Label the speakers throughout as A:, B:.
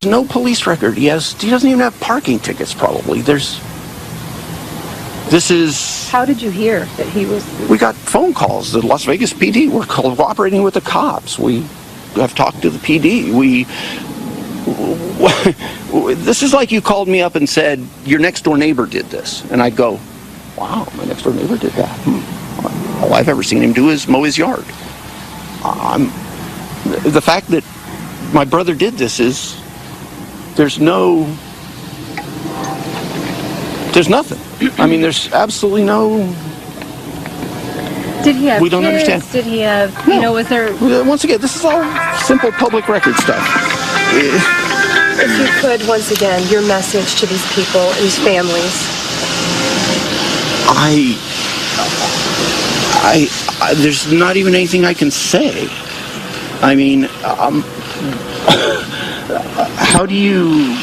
A: no police record. He doesn't even have parking tickets, probably.
B: How did you hear that he was?
A: We got phone calls. The Las Vegas PD were cooperating with the cops. We have talked to the PD. This is like you called me up and said, your next door neighbor did this. And I'd go, wow, my next door neighbor did that. All I've ever seen him do is mow his yard. The fact that my brother did this there's nothing. I mean, there's absolutely no...
B: Did he have
A: We don't
B: kids?
A: understand.
B: Did he have,
A: No.
B: was there...
A: Once again, this is all simple public record stuff.
C: If you could, once again, your message to these people, these families.
A: There's not even anything I can say. I mean, how do you...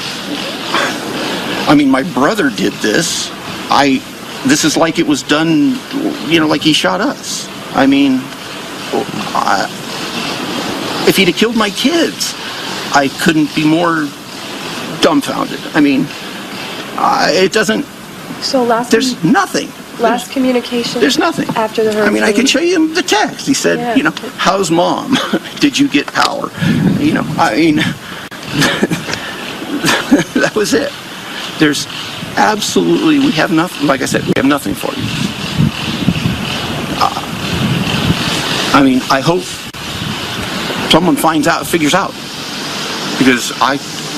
A: I mean, my brother did this. This is like it was done, like he shot us. I mean, if he'd have killed my kids, I couldn't be more dumbfounded. I mean, it doesn't...
C: So
A: there's nothing.
C: Last communication?
A: There's nothing.
C: After the hurricane?
A: I mean, I can show you the text. He said, how's mom? Did you get power? I mean, that was it. There's absolutely, we have nothing, like I said, we have nothing for you. I mean, I hope someone figures out, because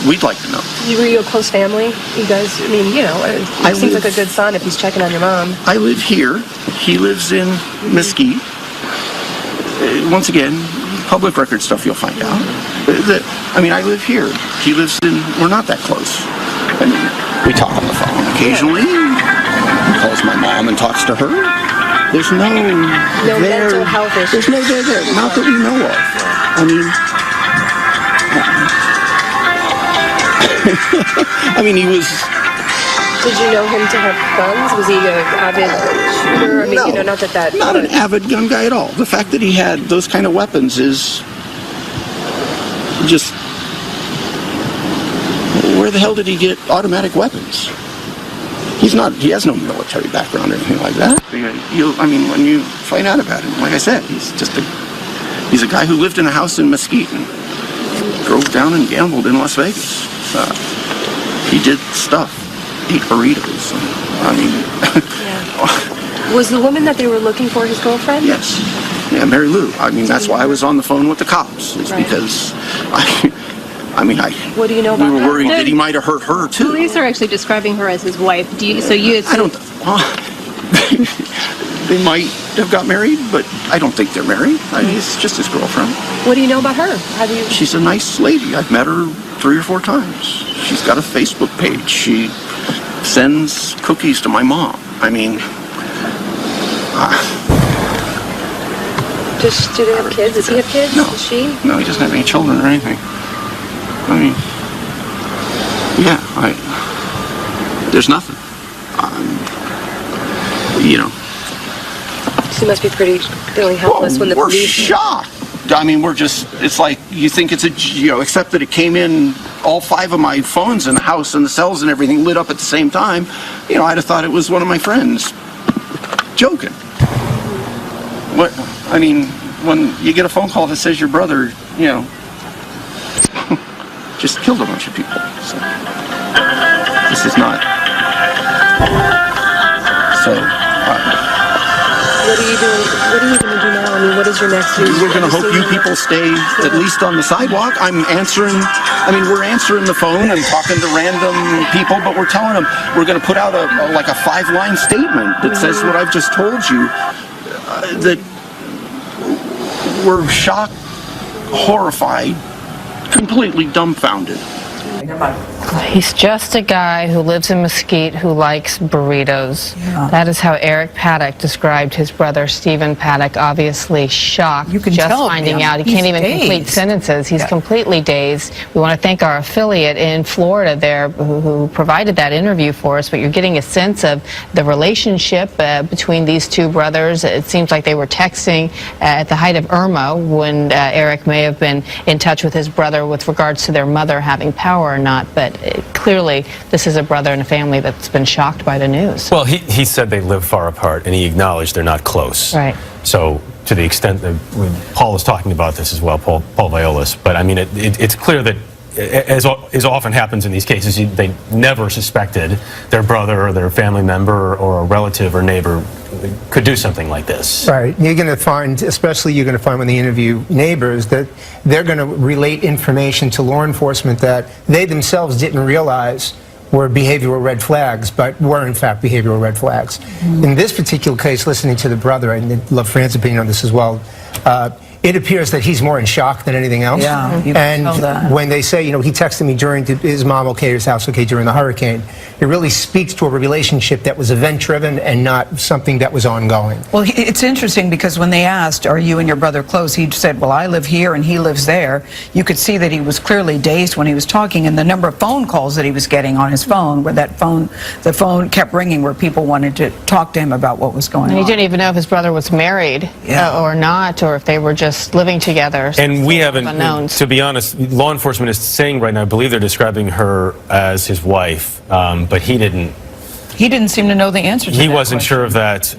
A: we'd like to know.
C: Were you a close family? You guys, I mean, it seems like a good son if he's checking on your mom.
A: I live here. He lives in Mesquite. Once again, public record stuff you'll find out. I mean, I live here. He lives we're not that close. I mean, we talk on the phone occasionally. He calls my mom and talks to her. There's no
C: mental health issues.
A: There's no there. Not that we know of. I mean, he was...
C: Did you know him to have guns? Was he an avid shooter? I mean,
A: No, not an avid gun guy at all. The fact that he had those kind of weapons is just... Where the hell did he get automatic weapons? He has no military background or anything like that. I mean, when you find out about him, like I said, he's a guy who lived in a house in Mesquite and drove down and gambled in Las Vegas. He did stuff, ate burritos. I mean...
C: Was the woman that they were looking for his girlfriend?
A: Yes. Yeah, Mary Lou. I mean, that's why I was on the phone with the cops. It's because
C: What do you know about
A: we were worried that he might have hurt her, too.
B: Police are actually describing her as his wife.
A: I don't... They might have got married, but I don't think they're married. It's just his girlfriend.
C: What do you know about her?
A: She's a nice lady. I've met her 3 or 4 times. She's got a Facebook page. She sends cookies to my mom. I mean...
C: do they have kids? Does he have kids?
A: No.
C: Does she?
A: No, he doesn't have any children or anything. I mean... Yeah, there's nothing.
C: She must be feeling helpless when the
A: we're
C: police...
A: shocked. I mean, it's like, you think it's except that it came in, all 5 of my phones in the house and the cells and everything lit up at the same time. I'd have thought it was one of my friends joking. What, I mean, when you get a phone call that says your brother, just killed a bunch of people. So, this is not... So...
C: What are you doing? What are you going to do now? I mean, what is your next move?
A: We're going to hope you people stay at least on the sidewalk. We're answering the phone and talking to random people, but we're telling them we're going to put out a 5-line statement that says what I've just told you, that we're shocked, horrified, completely dumbfounded.
D: He's just a guy who lives in Mesquite who likes burritos. Yeah. That is how Eric Paddock described his brother Stephen Paddock, obviously shocked just finding out. He can't even complete sentences. He's completely dazed. We want to thank our affiliate in Florida there who provided that interview for us, but you're getting a sense of the relationship between these two brothers. It seems like they were texting at the height of Irma when Eric may have been in touch with his brother with regards to their mother having passed. power or not, but clearly this is a brother and a family that's been shocked by the news.
E: Well, he said they live far apart, and he acknowledged they're not close.
D: Right.
E: So to the extent that Paul is talking about this as well, Paul Violas, but I mean, it's clear that as often happens in these cases, they never suspected their brother or their family member or a relative or neighbor could do something like this.
F: Right. You're going to find, especially you're going to find when they interview neighbors, that they're going to relate information to law enforcement that they themselves didn't realize were behavioral red flags, but were in fact behavioral red flags. Mm-hmm. In this particular case, listening to the brother, and I'd love Fran's opinion on this as well, it appears that he's more in shock than anything else.
G: Yeah, you
F: and
G: can tell that.
F: When they say, he texted me during, is mom okay, his house okay during the hurricane, it really speaks to a relationship that was event-driven and not something that was ongoing.
G: Well, it's interesting because when they asked, are you and your brother close, he said, well, I live here and he lives there. You could see that he was clearly dazed when he was talking, and the number of phone calls that he was getting on his phone, where the phone kept ringing, where people wanted to talk to him about what was going on.
D: And he didn't even know if his brother was married or not, or if they were just living together.
E: And we haven't,
D: unknowns.
E: to be honest, law enforcement is saying right now, I believe they're describing her as his wife, but he didn't
G: He didn't seem to know the answer to that
E: He wasn't
G: question.
E: sure of that.